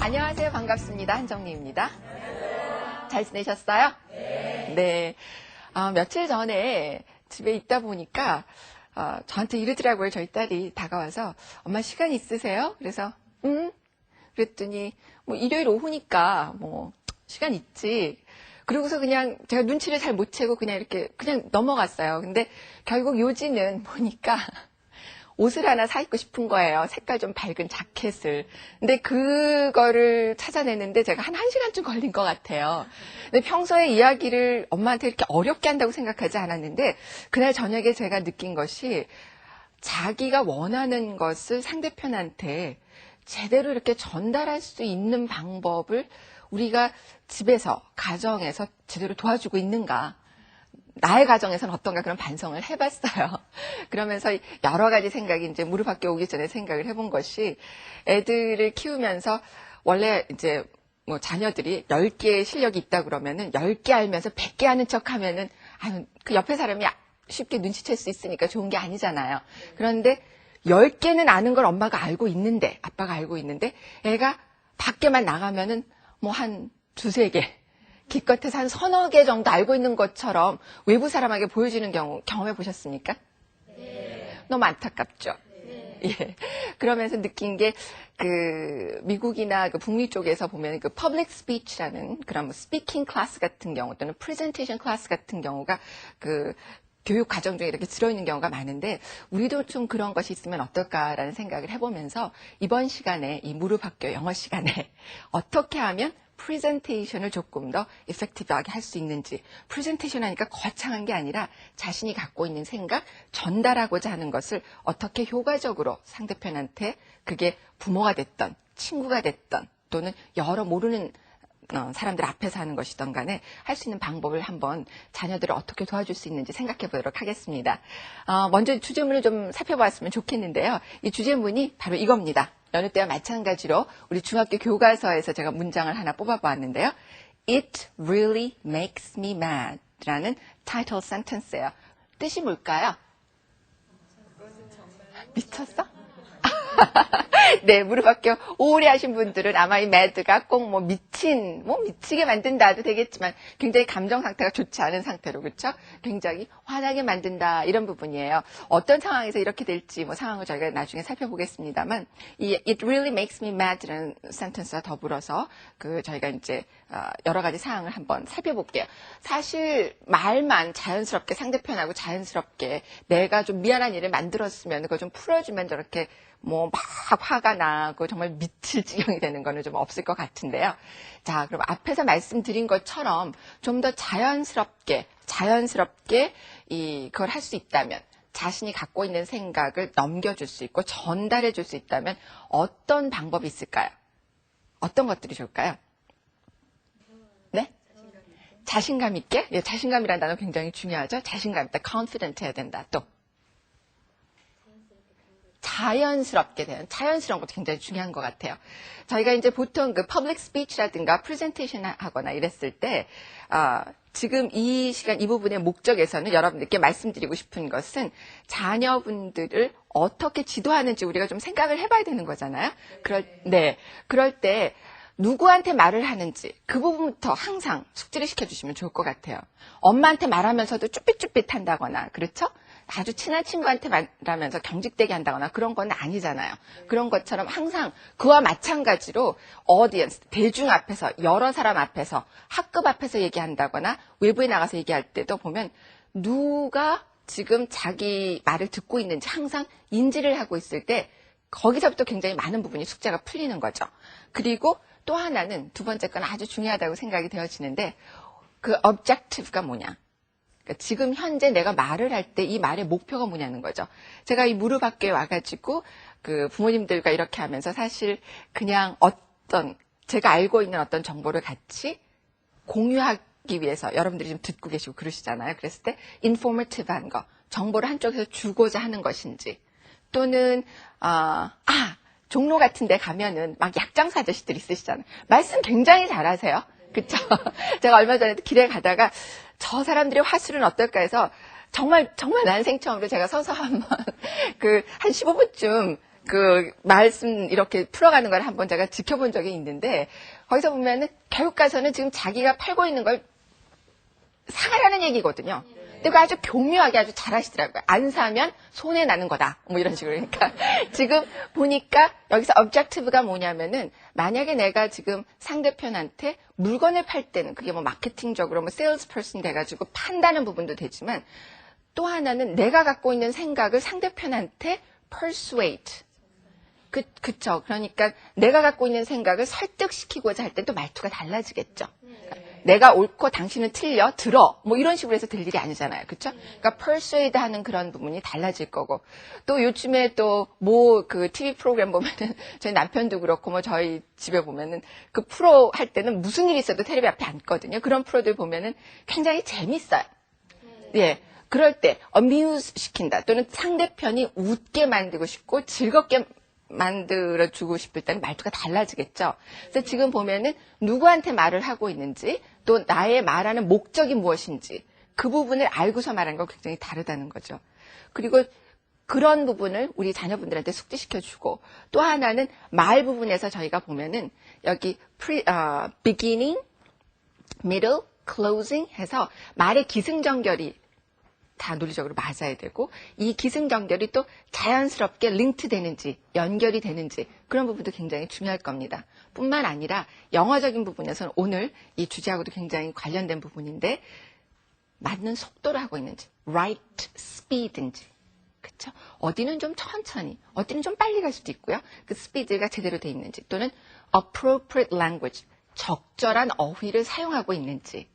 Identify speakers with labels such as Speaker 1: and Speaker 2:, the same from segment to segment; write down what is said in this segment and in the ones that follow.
Speaker 1: 안녕하세요. 반갑습니다. 한정리입니다. 잘 지내셨어요? 네. 며칠 전에 집에 있다 보니까 저한테 이러더라고요. 저희 딸이 다가와서 엄마 시간 있으세요? 그래서 그랬더니 뭐 일요일 오후니까 뭐 시간 있지. 그러고서 그냥 제가 눈치를 잘 못 채고 그냥 이렇게 그냥 넘어갔어요. 근데 결국 요지는 보니까 옷을 하나 사 입고 싶은 거예요. 색깔 좀 밝은 자켓을. 근데 그거를 찾아내는데 제가 한 1시간쯤 걸린 것 같아요. 근데 평소에 이야기를 엄마한테 이렇게 어렵게 한다고 생각하지 않았는데 그날 저녁에 제가 느낀 것이 자기가 원하는 것을 상대편한테 제대로 이렇게 전달할 수 있는 방법을 우리가 집에서, 가정에서 제대로 도와주고 있는가. 나의 가정에서는 어떤가 그런 반성을 해봤어요. 그러면서 여러 가지 생각이 이제 무릎 밖에 오기 전에 생각을 해본 것이 애들을 키우면서 원래 이제 뭐 자녀들이 10개의 실력이 있다 그러면은 10개 알면서 100개 하는 척 하면은 그 옆에 사람이 쉽게 눈치챌 수 있으니까 좋은 게 아니잖아요. 그런데 10개는 아는 걸 엄마가 알고 있는데, 아빠가 알고 있는데 애가 밖에만 나가면은 뭐 한 두세 개 기껏해서 한 서너 개 정도 알고 있는 것처럼 외부 사람에게 보여지는 경우 경험해 보셨습니까?
Speaker 2: 네.
Speaker 1: 너무 안타깝죠?
Speaker 2: 네.
Speaker 1: 예. 그러면서 느낀 게, 미국이나 북미 쪽에서 보면 public speech라는 그런 speaking class 같은 경우 또는 presentation class 같은 경우가 교육 과정 중에 이렇게 들어있는 경우가 많은데 우리도 좀 그런 것이 있으면 어떨까라는 생각을 해보면서 이번 시간에 이 무릎 학교 영어 시간에 어떻게 하면 프레젠테이션을 조금 더 이펙티브하게 할 수 있는지 프레젠테이션 하니까 거창한 게 아니라 자신이 갖고 있는 생각, 전달하고자 하는 것을 어떻게 효과적으로 상대편한테 그게 부모가 됐던 친구가 됐던 또는 여러 모르는 사람들 앞에서 하는 것이든 간에 할 수 있는 방법을 한번 자녀들을 어떻게 도와줄 수 있는지 생각해 보도록 하겠습니다. 먼저 주제문을 좀 살펴봤으면 좋겠는데요. 이 주제문이 바로 이겁니다. 여느 때와 마찬가지로 우리 중학교 교과서에서 제가 문장을 하나 뽑아보았는데요. It really makes me mad 라는 타이틀 센텐스예요. 뜻이 뭘까요? 미쳤어? 네, 무릎 학교 오래 하신 분들은 아마 이 mad가 꼭 미치게 만든다도 되겠지만 굉장히 감정 상태가 좋지 않은 상태로, 그렇죠? 굉장히 화나게 만든다 이런 부분이에요. 어떤 상황에서 이렇게 될지 상황을 저희가 나중에 살펴보겠습니다만 이 it really makes me mad라는 센텐스와 더불어서 저희가 이제 여러 가지 상황을 한번 살펴볼게요. 사실 말만 자연스럽게 상대편하고 자연스럽게 내가 좀 미안한 일을 만들었으면 그걸 좀 풀어주면 저렇게 막 화가 나고 정말 미칠 지경이 되는 거는 좀 없을 것 같은데요. 자, 그럼 앞에서 말씀드린 것처럼 좀 더 자연스럽게 그걸 할 수 있다면 자신이 갖고 있는 생각을 넘겨줄 수 있고 전달해 줄 수 있다면 어떤 방법이 있을까요? 어떤 것들이 좋을까요? 네? 자신감 있게? 네, 자신감이라는 단어 굉장히 중요하죠. 자신감 있다. confident 해야 된다. 또. 자연스럽게 되는, 자연스러운 것도 굉장히 중요한 것 같아요. 저희가 이제 보통 퍼블릭 스피치라든가 프레젠테이션 하거나 이랬을 때, 지금 이 시간 이 부분의 목적에서는 여러분들께 말씀드리고 싶은 것은 자녀분들을 어떻게 지도하는지 우리가 좀 생각을 해봐야 되는 거잖아요. 그럴 때 누구한테 말을 하는지 그 부분부터 항상 숙지를 시켜주시면 좋을 것 같아요. 엄마한테 말하면서도 쭈삣쭈삣 한다거나, 그렇죠? 아주 친한 친구한테 말하면서 경직되게 한다거나 그런 건 아니잖아요. 그런 것처럼 항상 그와 마찬가지로 audience, 대중 앞에서, 여러 사람 앞에서, 학급 앞에서 얘기한다거나 외부에 나가서 얘기할 때도 보면 누가 지금 자기 말을 듣고 있는지 항상 인지를 하고 있을 때 거기서부터 굉장히 많은 부분이 숙제가 풀리는 거죠. 그리고 또 하나는 두 번째 건 아주 중요하다고 생각이 되어지는데 그 objective가 뭐냐. 지금 현재 내가 말을 할 때 이 말의 목표가 뭐냐는 거죠. 제가 이 무릎 학교에 와가지고 부모님들과 이렇게 하면서 사실 그냥 제가 알고 있는 어떤 정보를 같이 공유하기 위해서 여러분들이 좀 듣고 계시고 그러시잖아요. 그랬을 때 informative한 거, 정보를 한쪽에서 주고자 하는 것인지 또는 종로 같은 데 가면은 막 약장사 아저씨들 있으시잖아요. 말씀 굉장히 잘하세요. 그쵸? 제가 얼마 전에도 길에 가다가 저 사람들의 화술은 어떨까 해서 정말 난생 처음으로 제가 서서 한번 한 15분쯤 그 말씀 이렇게 풀어가는 걸 한번 제가 지켜본 적이 있는데 거기서 보면은 결국 가서는 지금 자기가 팔고 있는 걸 사가라는 얘기거든요. 근데 그거 아주 교묘하게 아주 잘하시더라고요. 안 사면 손해 나는 거다. 뭐 이런 식으로. 그러니까 지금 보니까 여기서 objective가 뭐냐면은 만약에 내가 지금 상대편한테 물건을 팔 때는 그게 뭐 마케팅적으로 뭐 salesperson 돼가지고 판다는 부분도 되지만 또 하나는 내가 갖고 있는 생각을 상대편한테 persuade. 그쵸. 그러니까 내가 갖고 있는 생각을 설득시키고자 할 때 또 말투가 달라지겠죠. 내가 옳고 당신은 틀려, 들어. 뭐 이런 식으로 해서 들 일이 아니잖아요. 그쵸? 그러니까 persuade 하는 그런 부분이 달라질 거고. 또 요즘에 또 뭐 그 TV 프로그램 보면은 저희 남편도 그렇고 뭐 저희 집에 보면은 그 프로 할 때는 무슨 일이 있어도 텔레비 앞에 앉거든요. 그런 프로들 보면은 굉장히 재밌어요. 예. 그럴 때 amuse 시킨다. 또는 상대편이 웃게 만들고 싶고 즐겁게 만들어주고 싶을 때는 말투가 달라지겠죠. 그래서 지금 보면은 누구한테 말을 하고 있는지 또 나의 말하는 목적이 무엇인지 그 부분을 알고서 말하는 건 굉장히 다르다는 거죠. 그리고 그런 부분을 우리 자녀분들한테 숙지시켜주고 또 하나는 말 부분에서 저희가 보면은 여기 beginning, middle, closing 해서 말의 기승전결이 다 논리적으로 맞아야 되고 이 기승전결이 또 자연스럽게 링크 되는지 연결이 되는지 그런 부분도 굉장히 중요할 겁니다. 뿐만 아니라 영어적인 부분에서는 오늘 이 주제하고도 굉장히 관련된 부분인데 맞는 속도를 하고 있는지 right speed인지 그렇죠? 어디는 좀 천천히 어디는 좀 빨리 갈 수도 있고요. 그 스피드가 제대로 돼 있는지 또는 appropriate language 적절한 어휘를 사용하고 있는지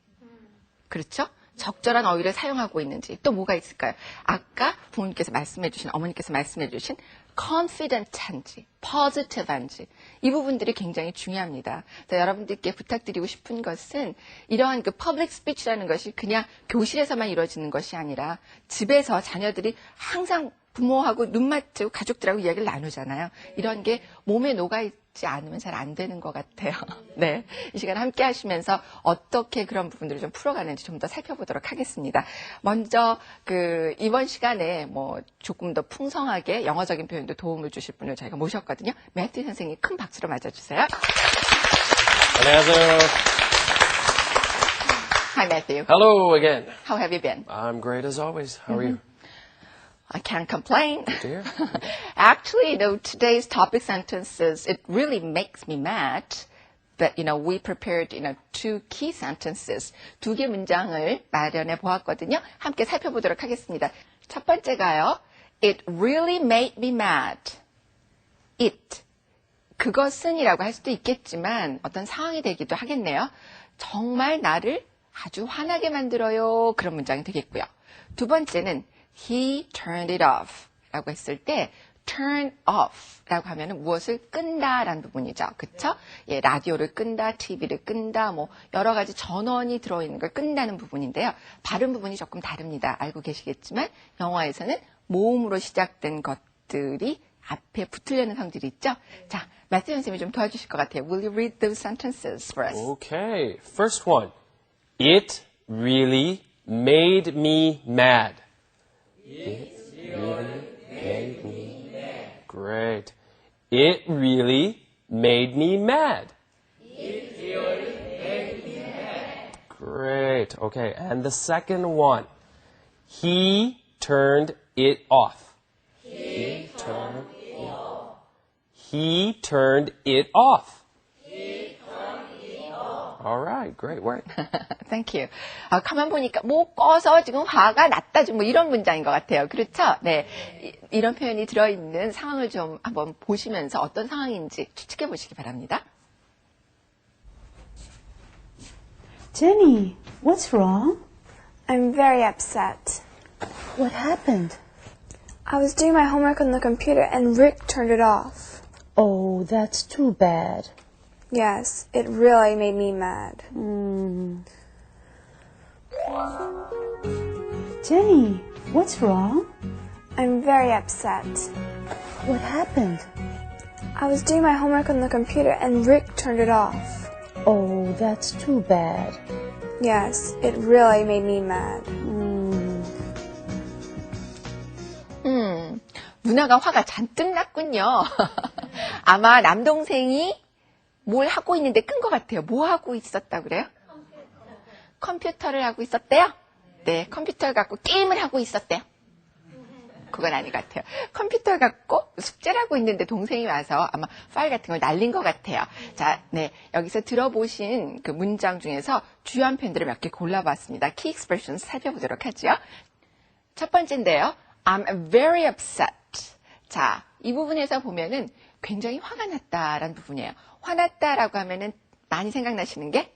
Speaker 1: 그렇죠? 적절한 어휘를 사용하고 있는지 또 뭐가 있을까요? 아까 부모님께서 말씀해 주신 어머니께서 말씀해 주신 confident한지 positive한지 이 부분들이 굉장히 중요합니다. 그래서 여러분들께 부탁드리고 싶은 것은 이러한 그 public speech라는 것이 그냥 교실에서만 이루어지는 것이 아니라 집에서 자녀들이 항상 부모하고 눈 맞추고 가족들하고 이야기를 나누잖아요. 이런 게 몸에 녹아있지 않으면 잘 안 되는 것 같아요. 네, 이 시간 함께 하시면서 어떻게 그런 부분들을 좀 풀어가는지 좀 더 살펴보도록 하겠습니다. 먼저 이번 시간에 뭐 조금 더 풍성하게 영어적인 표현도 도움을 주실 분을 저희가 모셨거든요. 매튜 선생님 큰 박수로 맞아주세요.
Speaker 2: 안녕하세요.
Speaker 1: Hi, Matthew.
Speaker 2: Hello again.
Speaker 1: How have you been?
Speaker 2: I'm great as always. How are you?
Speaker 1: I can't complain.
Speaker 2: Dear.
Speaker 1: Actually, today's topic sentences, it really makes me mad that, we prepared, two key sentences. 2개 문장을 마련해 보았거든요. 함께 살펴보도록 하겠습니다. 첫 번째가요. It really made me mad. It. 그것은이라고 할 수도 있겠지만 어떤 상황이 되기도 하겠네요. 정말 나를 아주 화나게 만들어요. 그런 문장이 되겠고요. 두 번째는 He turned it off 라고 했을 때 turn off 라고 하면은 무엇을 끈다라는 부분이죠. 그쵸? 예, 라디오를 끈다, TV를 끈다, 뭐 여러 가지 전원이 들어있는 걸 끈다는 부분인데요. 발음 부분이 조금 다릅니다. 알고 계시겠지만 영어에서는 모음으로 시작된 것들이 앞에 붙으려는 성질이 있죠. 자, 매튜 선생님이 좀 도와주실 것 같아요. Will you read those sentences for us?
Speaker 2: Okay. First one. It really made me mad. It really made me mad. Great. It really made me mad. It really made me mad. Great. Okay. And the second one. He turned it off. He turned it off. He turned it off. All right, great work.
Speaker 1: Thank you. 가만 보니까 뭐 꺼서 지금 화가 났다 뭐 이런 문장인 것 같아요. 그렇죠? 네, 이런 표현이 들어있는 상황을 좀 한번 보시면서 어떤 상황인지 추측해 보시기 바랍니다.
Speaker 3: Jenny, what's wrong?
Speaker 4: I'm very upset.
Speaker 3: What happened?
Speaker 4: I was doing my homework on the computer and Rick turned it off.
Speaker 3: Oh, that's too bad.
Speaker 4: Yes, it really made me mad.
Speaker 3: Jenny, what's wrong?
Speaker 4: I'm very upset.
Speaker 3: What happened?
Speaker 4: I was doing my homework on the computer and Rick turned it off.
Speaker 3: Oh, that's too bad.
Speaker 4: Yes, it really made me mad.
Speaker 1: 누나가 화가 잔뜩 났군요. 아마 남동생이 뭘 하고 있는데 끈 것 같아요. 뭐 하고 있었다 그래요? 컴퓨터를 하고 있었대요? 네, 컴퓨터를 갖고 게임을 하고 있었대요. 그건 아닌 것 같아요. 컴퓨터 갖고 숙제를 하고 있는데 동생이 와서 아마 파일 같은 걸 날린 것 같아요. 자, 네. 여기서 들어보신 그 문장 중에서 주요한 표현들을 몇 개 골라봤습니다. Key expressions 살펴보도록 하죠. 첫 번째인데요. I'm very upset. 자, 이 부분에서 보면은 굉장히 화가 났다라는 부분이에요. 화났다라고 하면은 많이 생각나시는 게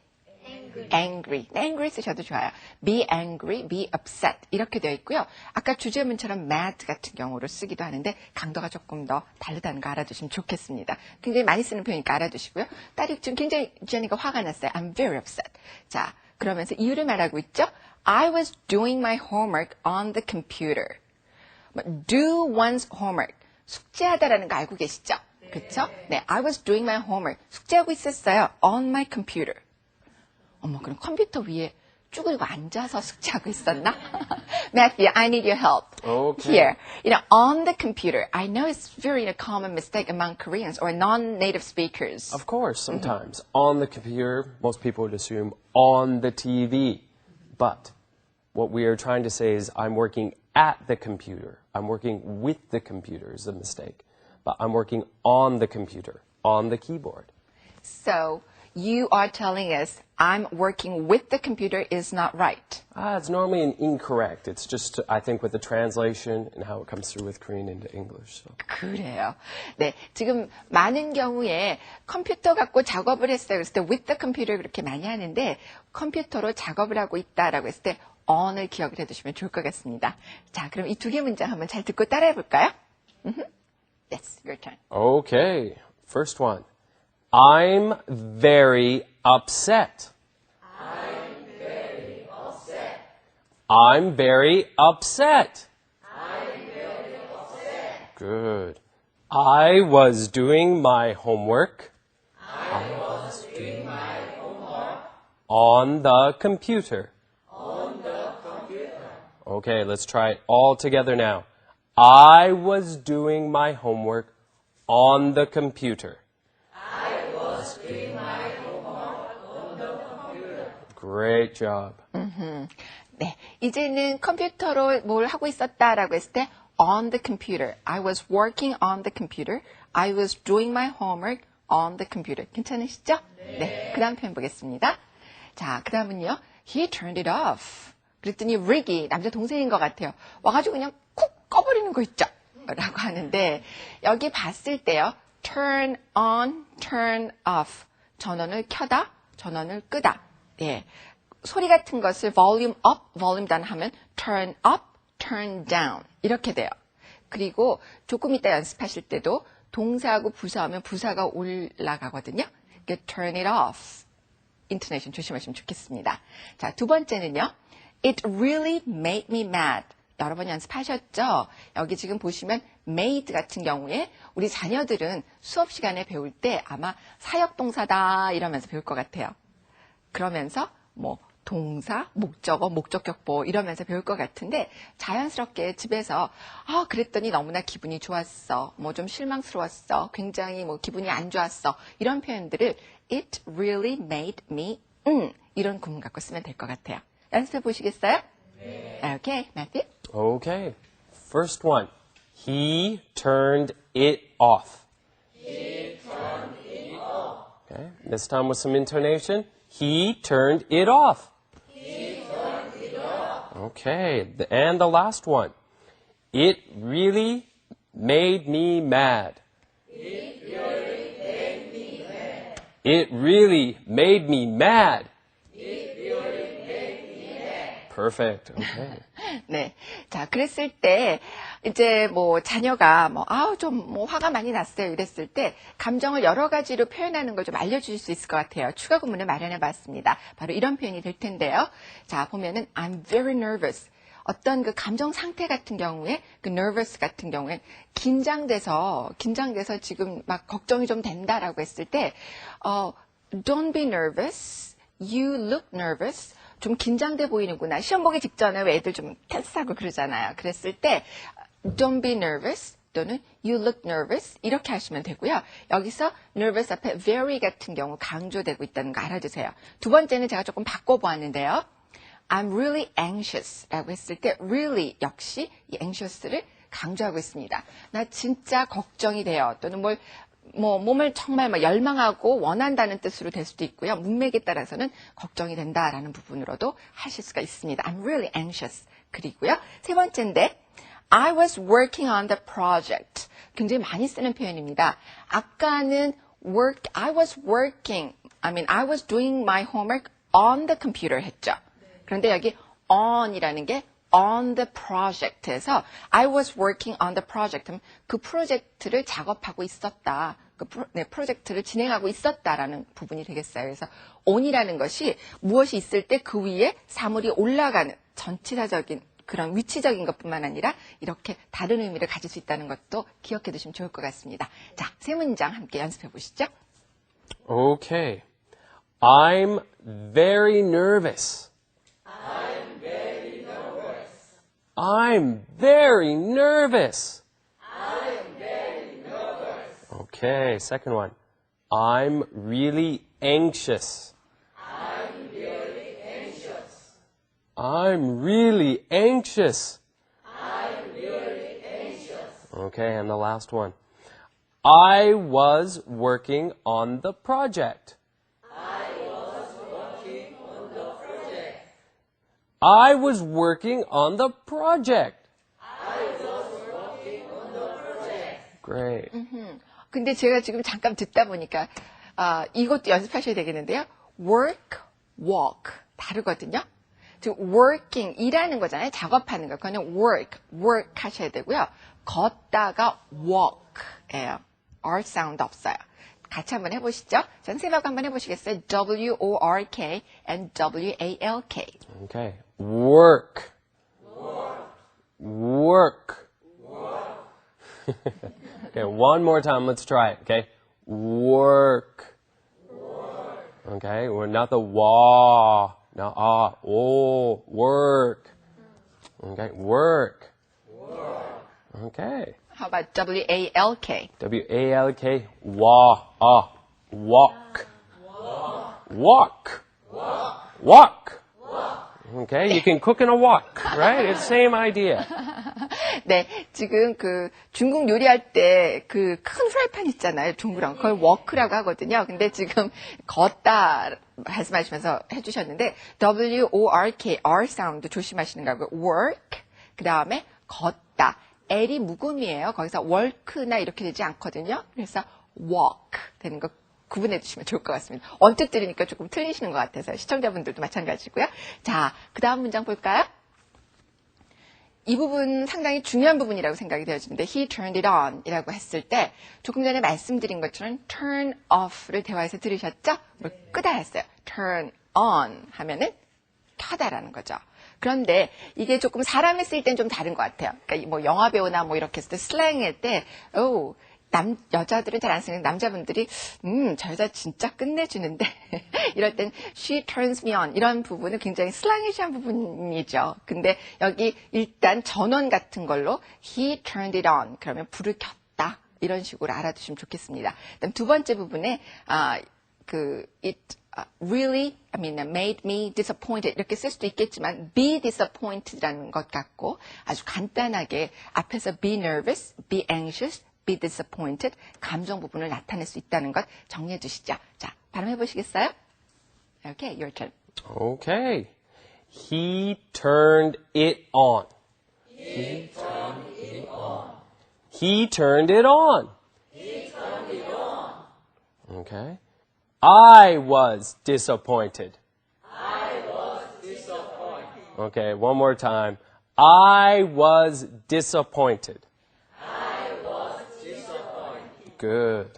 Speaker 1: angry. angry 쓰셔도 좋아요. be angry, be upset 이렇게 되어 있고요. 아까 주제문처럼 mad 같은 경우로 쓰기도 하는데 강도가 조금 더 다르다는 거 알아두시면 좋겠습니다. 굉장히 많이 쓰는 표현이니까 알아두시고요. 딸이 지금 굉장히 지연이가 화가 났어요. I'm very upset. 자, 그러면서 이유를 말하고 있죠. I was doing my homework on the computer. do one's homework. 숙제하다라는 거 알고 계시죠? 그렇죠? 네, I was doing my homework. 숙제하고 있었어요. on my computer. 어머, 그럼 컴퓨터 위에 쭈그리고 앉아서 숙제하고 있었나? Matthew, I need your help.
Speaker 2: Okay.
Speaker 1: Here, on the computer. I know it's very common mistake among Koreans or non-native speakers.
Speaker 2: Of course, sometimes. On the computer, most people would assume on the TV. But what we are trying to say is I'm working at the computer. I'm working with the computer is a mistake. But I'm working on the computer, on the keyboard.
Speaker 1: So, you are telling us I'm working with the computer is not right.
Speaker 2: It's normally an incorrect. It's just, I think, with the translation and how it comes through with Korean into English. So.
Speaker 1: 그래요. 네, 지금 많은 경우에 컴퓨터 갖고 작업을 했어요. 그랬을 때 with the computer 그렇게 많이 하는데 컴퓨터로 작업을 하고 있다라고 했을 때 on을 기억을 해두시면 좋을 것 같습니다. 자, 그럼 이 두 개 문장 한번 잘 듣고 따라해 볼까요? Yes, your turn.
Speaker 2: Okay, first one. I'm very upset. I'm very upset. I'm very upset. Good. I was doing my homework. On the computer. Okay, let's try it all together now. I was doing my homework on the computer. Great job.
Speaker 1: 네, 이제는 컴퓨터로 뭘 하고 있었다라고 했을 때 on the computer. I was working on the computer. I was doing my homework on the computer. 괜찮으시죠? 네, 그 다음 표현 보겠습니다. 자, 그 다음은요. He turned it off. 그랬더니 Ricky, 남자 동생인 것 같아요. 와가지고 그냥 쿡 꺼버리는 거 있죠? 라고 하는데 여기 봤을 때요. turn on, turn off. 전원을 켜다, 전원을 끄다. 예, 소리 같은 것을 volume up, volume down 하면 turn up, turn down 이렇게 돼요. 그리고 조금 이따 연습하실 때도 동사하고 부사하면 부사가 올라가거든요. turn it off. 인토네이션 조심하시면 좋겠습니다. 자, 두 번째는요. It really made me mad. 여러 번 연습하셨죠? 여기 지금 보시면 made 같은 경우에 우리 자녀들은 수업 시간에 배울 때 아마 사역동사다 이러면서 배울 것 같아요. 그러면서 뭐 동사, 목적어, 목적격보 이러면서 배울 것 같은데 자연스럽게 집에서 그랬더니 너무나 기분이 좋았어. 뭐 좀 실망스러웠어. 굉장히 뭐 기분이 안 좋았어. 이런 표현들을 It really made me 이런 구문 갖고 쓰면 될 것 같아요. 연습해 보시겠어요? 네. Okay, Matthew.
Speaker 2: Okay. First one. He turned it off. Okay. This time with some intonation. He turned it off. Okay. And the last one. It really made me mad. It really made me mad. Perfect. Okay.
Speaker 1: 네. 자, 그랬을 때, 이제 뭐, 자녀가 좀 화가 많이 났어요. 이랬을 때, 감정을 여러 가지로 표현하는 걸 좀 알려주실 수 있을 것 같아요. 추가 구문을 마련해 봤습니다. 바로 이런 표현이 될 텐데요. 자, 보면은, I'm very nervous. 어떤 그 감정 상태 같은 경우에, 그 nervous 같은 경우에, 긴장돼서 지금 막 걱정이 좀 된다라고 했을 때, don't be nervous. You look nervous. 좀 긴장돼 보이는구나. 시험 보기 직전에 왜 애들 좀 텐스하고 그러잖아요. 그랬을 때 don't be nervous. 또는 you look nervous 이렇게 하시면 되고요. 여기서 nervous 앞에 very 같은 경우 강조되고 있다는 거 알아두세요. 두 번째는 제가 조금 바꿔보았는데요. I'm really anxious 라고 했을 때 really 역시 이 anxious를 강조하고 있습니다. 나 진짜 걱정이 돼요. 또는 몸을 정말 열망하고 원한다는 뜻으로 될 수도 있고요. 문맥에 따라서는 걱정이 된다라는 부분으로도 하실 수가 있습니다. I'm really anxious. 그리고요. 세 번째인데 I was working on the project. 굉장히 많이 쓰는 표현입니다. 아까는 I was doing my homework on the computer 했죠. 그런데 여기 on이라는 게 on the project에서 I was working on the project 하면 그 프로젝트를 작업하고 있었다. 프로젝트를 진행하고 있었다라는 부분이 되겠어요. 그래서 on이라는 것이 무엇이 있을 때 그 위에 사물이 올라가는 전치사적인 그런 위치적인 것뿐만 아니라 이렇게 다른 의미를 가질 수 있다는 것도 기억해 두시면 좋을 것 같습니다. 자, 세 문장 함께 연습해 보시죠.
Speaker 2: Okay. I'm very nervous. I'm very nervous. Okay, second one. I'm really anxious. I'm really anxious. Okay, and the last one. I was working on the project. I was working on the project. Great.
Speaker 1: 근데 제가 지금 잠깐 듣다 보니까 이것도 연습하셔야 되겠는데요. work, walk 다르거든요. 지금 working 일하는 거잖아요. 작업하는 거. 그거는 work 하셔야 되고요. 걷다가 walk예요. R 사운드 없어요. 같이 한번 해보시죠. 전세하고 한번 해보시겠어요? W-O-R-K and W-A-L-K.
Speaker 2: Okay. Work. Okay, one more time. Let's try it. Okay. Work. Okay, we're not the wa. No, oh, work. Okay, work. Okay.
Speaker 1: How about W-A-L-K?
Speaker 2: W-A-L-K. Walk. Walk. Okay, you can cook in a wok, right? It's the same idea.
Speaker 1: 네, 지금 중국 요리할 때 큰 프라이팬 있잖아요. 둥그런 그걸 워크라고 하거든요. 근데 지금 걷다 말씀하시면서 해주셨는데 W-O-R-K, R 사운드 조심하시는 거고요. work, 그 다음에 걷다. L이 묵음이에요. 거기서 work나 이렇게 되지 않거든요. 그래서 walk 되는 거 구분해 주시면 좋을 것 같습니다. 언뜻 들으니까 조금 틀리시는 것 같아서 시청자분들도 마찬가지고요. 자, 그 다음 문장 볼까요? 이 부분 상당히 중요한 부분이라고 생각이 되어지는데 he turned it on 이라고 했을 때 조금 전에 말씀드린 것처럼 turn off를 대화에서 들으셨죠? 끄다 했어요. turn on 하면은 켜다라는 거죠. 그런데 이게 조금 사람을 쓸 땐 좀 다른 것 같아요. 그러니까 영화 배우나 이렇게 했을 때 슬랭일 때 여자들은 잘 안 쓰는 남자분들이 저 여자 진짜 끝내주는데 이럴 땐 she turns me on 이런 부분은 굉장히 슬랑이시한 부분이죠. 근데 여기 일단 전원 같은 걸로 he turned it on 그러면 불을 켰다 이런 식으로 알아두시면 좋겠습니다. 그다음 두 번째 부분에 it really made me disappointed 이렇게 쓸 수도 있겠지만 be disappointed라는 것 같고 아주 간단하게 앞에서 be nervous, be anxious be disappointed, 감정 부분을 나타낼 수 있다는 것 정리해 주시죠. 자, 발음해 보시겠어요? Okay, your turn.
Speaker 2: Okay. He turned it on. He turned it on. Okay. I was disappointed. Okay, one more time. I was disappointed. Good.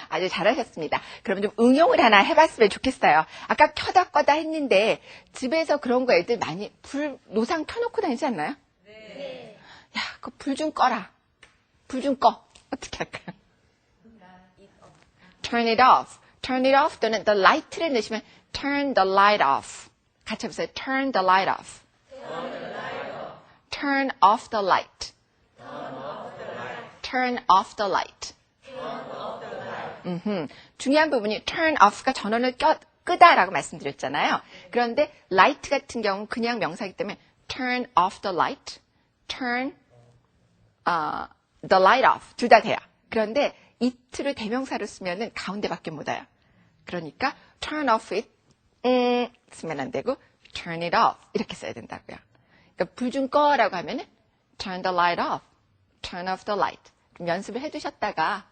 Speaker 1: 아주 잘하셨습니다. 그럼 좀 응용을 하나 해봤으면 좋겠어요. 아까 켜다 꺼다 했는데 집에서 그런 거 애들 많이 노상 켜놓고 다니지 않나요? 네. 야, 그 불 좀 꺼라. 불 좀 꺼. 어떻게 할까요? Turn it off. Turn it off 또는 the light를 넣으시면 turn the light off. 같이 해보세요. Turn the light off. Turn off the light. turn off the light. 중요한 부분이 turn off가 전원을 끄다라고 말씀드렸잖아요. 그런데 light 같은 경우는 그냥 명사이기 때문에 turn off the light, turn the light off 둘 다 돼요. 그런데 it를 대명사로 쓰면은 가운데밖에 못 와요. 그러니까 turn off it 쓰면 안 되고 turn it off 이렇게 써야 된다고요. 그러니까 불 좀 꺼라고 하면은 turn the light off, turn off the light. 좀 연습을 해두셨다가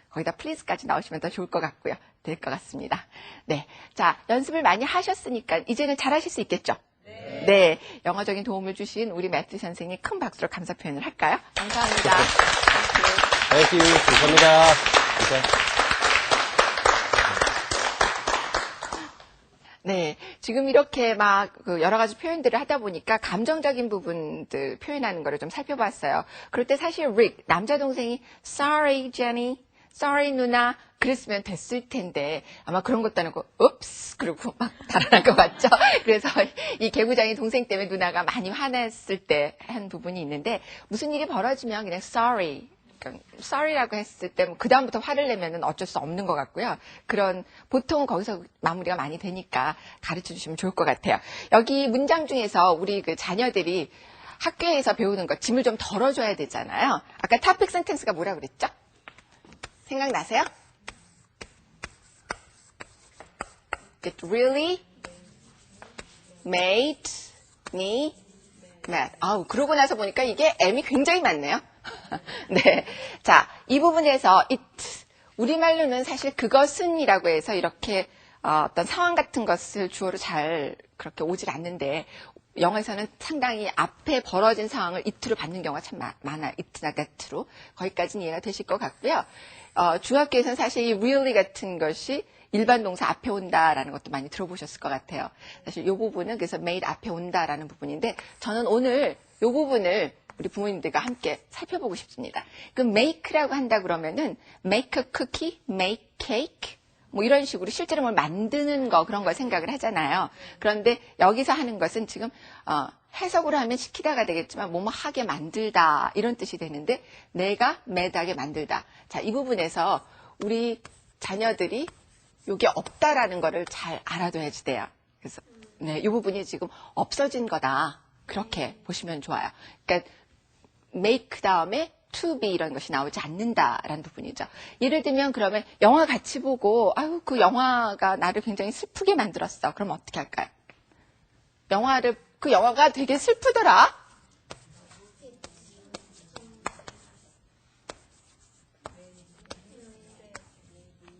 Speaker 1: 거기다 please까지 나오시면 더 좋을 것 같고요. 될 것 같습니다. 네, 자 연습을 많이 하셨으니까 이제는 잘하실 수 있겠죠? 네, 영어적인 도움을 주신 우리 매튜 선생님 큰 박수로 감사 표현을 할까요? 감사합니다.
Speaker 2: Thank you. 감사합니다. 진짜.
Speaker 1: 네, 지금 이렇게 막 여러 가지 표현들을 하다 보니까 감정적인 부분들 표현하는 거를 좀 살펴봤어요. 그럴 때 사실 Rick, 남자 동생이 Sorry, Jenny, Sorry, 누나 그랬으면 됐을 텐데 아마 그런 것도 안 하고 Oops, 그러고 막 달아난 것 같죠? 그래서 이 개구장이 동생 때문에 누나가 많이 화냈을 때 한 부분이 있는데 무슨 일이 벌어지면 그냥 Sorry, sorry라고 했을 때 그 다음부터 화를 내면은 어쩔 수 없는 것 같고요. 그런 보통 거기서 마무리가 많이 되니까 가르쳐 주시면 좋을 것 같아요. 여기 문장 중에서 우리 그 자녀들이 학교에서 배우는 거 짐을 좀 덜어줘야 되잖아요. 아까 topic sentence가 뭐라 그랬죠? 생각나세요? It really made me mad. 아우, 그러고 나서 보니까 이게 M이 굉장히 많네요. 네. 자, 이 부분에서 it, 우리말로는 사실 그것은이라고 해서 이렇게 어떤 상황 같은 것을 주어로 잘 그렇게 오질 않는데 영어에서는 상당히 앞에 벌어진 상황을 it로 받는 경우가 참 많아요. it나 that로. 거기까지는 이해가 되실 것 같고요. 중학교에서는 사실 이 really 같은 것이 일반 동사 앞에 온다라는 것도 많이 들어보셨을 것 같아요. 사실 이 부분은 그래서 made 앞에 온다라는 부분인데 저는 오늘 이 부분을 우리 부모님들과 함께 살펴보고 싶습니다. 그 make라고 한다 그러면은 make a cookie, make cake 뭐 이런 식으로 실제로 뭘 만드는 거 그런 걸 생각을 하잖아요. 그런데 여기서 하는 것은 지금 해석으로 하면 시키다가 되겠지만 뭐뭐 하게 만들다 이런 뜻이 되는데 내가 매다하게 만들다. 자, 이 부분에서 우리 자녀들이 요게 없다라는 거를 잘 알아둬야지 돼요. 그래서 네, 이 부분이 지금 없어진 거다. 그렇게 보시면 좋아요. 그러니까 make 다음에 to be 이런 것이 나오지 않는다라는 부분이죠. 예를 들면 그러면 영화 같이 보고 아유 그 영화가 나를 굉장히 슬프게 만들었어. 그럼 어떻게 할까요? 그 영화가 되게 슬프더라.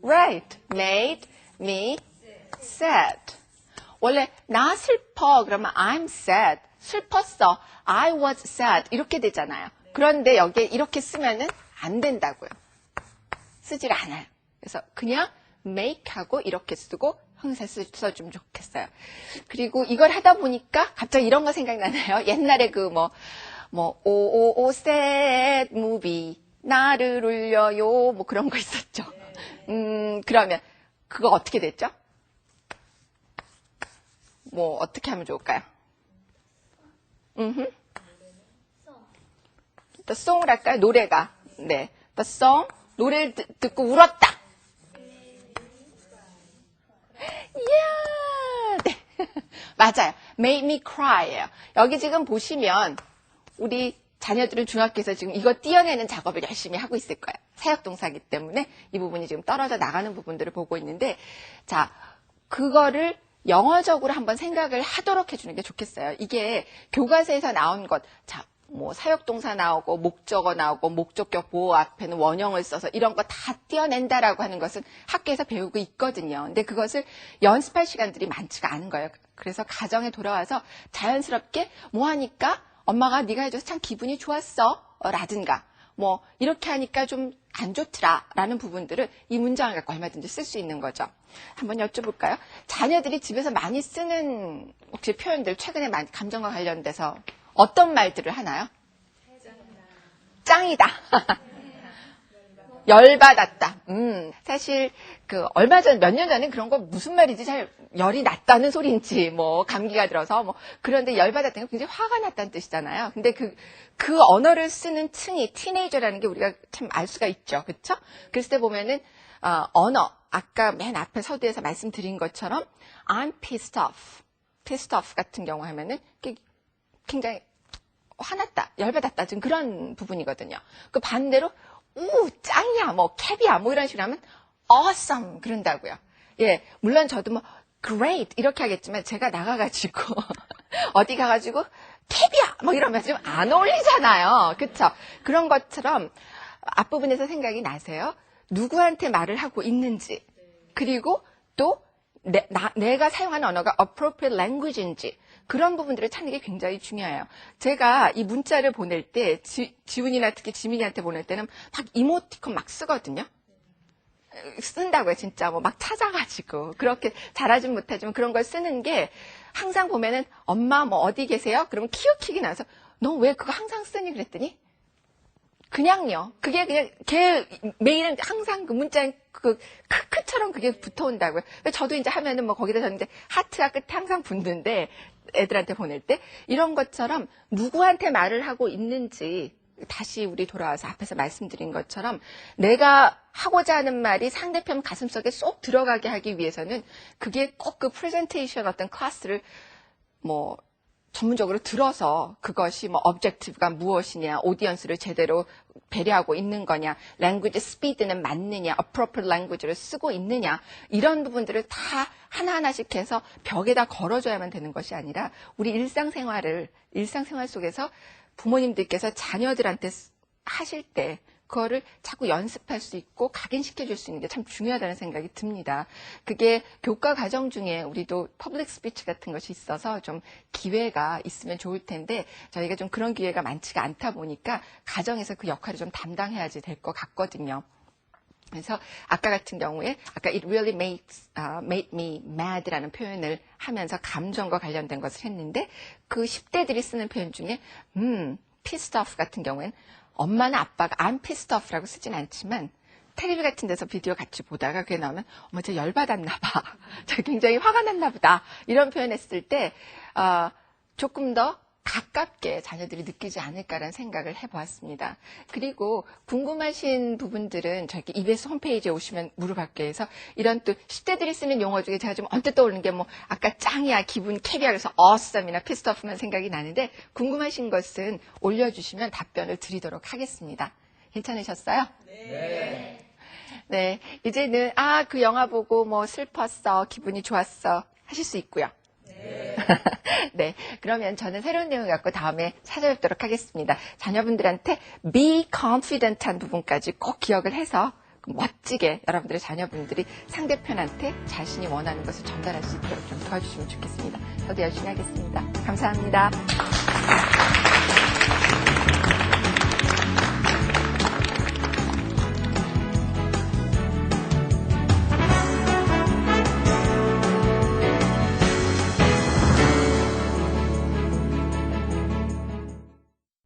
Speaker 1: Right, made me sad. 원래 나 슬퍼 그러면 I'm sad. 슬펐어. I was sad. 이렇게 되잖아요. 그런데 여기에 이렇게 쓰면은 안 된다고요. 쓰질 않아요. 그래서 그냥 make하고 이렇게 쓰고 형사 써주면 좋겠어요. 그리고 이걸 하다 보니까 갑자기 이런 거 생각나나요? 옛날에 오오오 sad movie 나를 울려요 뭐 그런 거 있었죠. 그러면 그거 어떻게 됐죠? 뭐 어떻게 하면 좋을까요? The song을 할까요? 노래가. 네. The song. 노래를 듣고 울었다. 이야. 네. 맞아요. Made me cry예요. 여기 지금 보시면 우리 자녀들은 중학교에서 지금 이거 띄어내는 작업을 열심히 하고 있을 거예요. 사역동사이기 때문에 이 부분이 지금 떨어져 나가는 부분들을 보고 있는데 자, 그거를 영어적으로 한번 생각을 하도록 해주는 게 좋겠어요. 이게 교과서에서 나온 것, 자, 뭐 사역동사 나오고 목적어 나오고 목적격 보호 앞에는 원형을 써서 이런 거 다 띄어낸다라고 하는 것은 학교에서 배우고 있거든요. 근데 그것을 연습할 시간들이 많지가 않은 거예요. 그래서 가정에 돌아와서 자연스럽게 뭐 하니까 엄마가 네가 해줘서 참 기분이 좋았어 라든가 뭐 이렇게 하니까 좀 안 좋더라 라는 부분들을 이 문장을 갖고 얼마든지 쓸 수 있는 거죠. 한번 여쭤볼까요? 자녀들이 집에서 많이 쓰는 혹시 표현들 최근에 많이 감정과 관련돼서 어떤 말들을 하나요? 짱이다. 열받았다. 사실 얼마 전 몇 년 전에 그런 거 무슨 말인지 잘 열이 났다는 소리인지 뭐 감기가 들어서 뭐 그런데 열받았다는 게 굉장히 화가 났다는 뜻이잖아요. 근데 그 언어를 쓰는 층이 티네이저라는 게 우리가 참 알 수가 있죠. 그렇죠? 그랬을 때 보면은 언어 아까 맨 앞에 서두에서 말씀드린 것처럼 I'm pissed off 같은 경우 하면은 굉장히 화났다, 열받았다, 좀 그런 부분이거든요. 그 반대로, 짱이야, 뭐, 캡이야, 뭐 이런 식으로 하면, awesome, 그런다고요. 예, 물론 저도 뭐, great, 이렇게 하겠지만, 제가 나가가지고, 어디 가가지고, 캡이야, 뭐 이러면 좀 안 어울리잖아요. 그쵸? 그런 것처럼, 앞부분에서 생각이 나세요? 누구한테 말을 하고 있는지, 그리고 또, 내가 사용하는 언어가 appropriate language인지, 그런 부분들을 찾는 게 굉장히 중요해요. 제가 이 문자를 보낼 때 지훈이나 특히 지민이한테 보낼 때는 막 이모티콘 막 쓰거든요. 쓴다고요, 진짜. 뭐 막 찾아가지고. 그렇게 잘하진 못하지만 그런 걸 쓰는 게 항상 보면은 엄마 뭐 어디 계세요? 그러면 키읔키읔이 나서 너 왜 그거 항상 쓰니? 그랬더니 그냥요. 그게 그냥 매일은 항상 그 문자에 크크처럼 그게 붙어온다고요. 저도 이제 하면은 뭐 거기다 저는 이제 하트가 끝에 항상 붙는데 애들한테 보낼 때 이런 것처럼 누구한테 말을 하고 있는지 다시 우리 돌아와서 앞에서 말씀드린 것처럼 내가 하고자 하는 말이 상대편 가슴속에 쏙 들어가게 하기 위해서는 그게 꼭 그 프레젠테이션 어떤 클래스를 뭐 전문적으로 들어서 그것이 뭐 objective가 무엇이냐, 오디언스를 제대로 배려하고 있는 거냐, language speed는 맞느냐, appropriate language를 쓰고 있느냐, 이런 부분들을 다 하나하나씩 해서 벽에다 걸어줘야만 되는 것이 아니라 우리 일상생활 속에서 부모님들께서 자녀들한테 하실 때 그거를 자꾸 연습할 수 있고 각인시켜 줄 수 있는 게 참 중요하다는 생각이 듭니다. 그게 교과 과정 중에 우리도 퍼블릭 스피치 같은 것이 있어서 좀 기회가 있으면 좋을 텐데 저희가 좀 그런 기회가 많지가 않다 보니까 가정에서 그 역할을 좀 담당해야지 될 것 같거든요. 그래서 아까 같은 경우에 아까 it really made me mad라는 표현을 하면서 감정과 관련된 것을 했는데 그 10대들이 쓰는 표현 중에 pissed off 같은 경우에는 엄마나 아빠가 I'm pissed off라고 쓰진 않지만 텔레비 같은 데서 비디오 같이 보다가 그게 나오면 어머 저 열받았나 봐. 저 굉장히 화가 났나 보다. 이런 표현했을 때 조금 더 가깝게 자녀들이 느끼지 않을까라는 생각을 해보았습니다. 그리고 궁금하신 부분들은 저희 EBS 홈페이지에 오시면 물어볼게요. 해서 이런 또 10대들이 쓰는 용어 중에 제가 좀 언뜻 떠오르는 게 뭐 아까 짱이야, 기분 캡이야 그래서 awesome이나 pissed off만 생각이 나는데 궁금하신 것은 올려주시면 답변을 드리도록 하겠습니다. 괜찮으셨어요? 네. 이제는 그 영화 보고 뭐 슬펐어, 기분이 좋았어 하실 수 있고요. 네, 그러면 저는 새로운 내용 갖고 다음에 찾아뵙도록 하겠습니다. 자녀분들한테 be confident 한 부분까지 꼭 기억을 해서 멋지게 여러분들의 자녀분들이 상대편한테 자신이 원하는 것을 전달할 수 있도록 좀 도와주시면 좋겠습니다. 저도 열심히 하겠습니다. 감사합니다.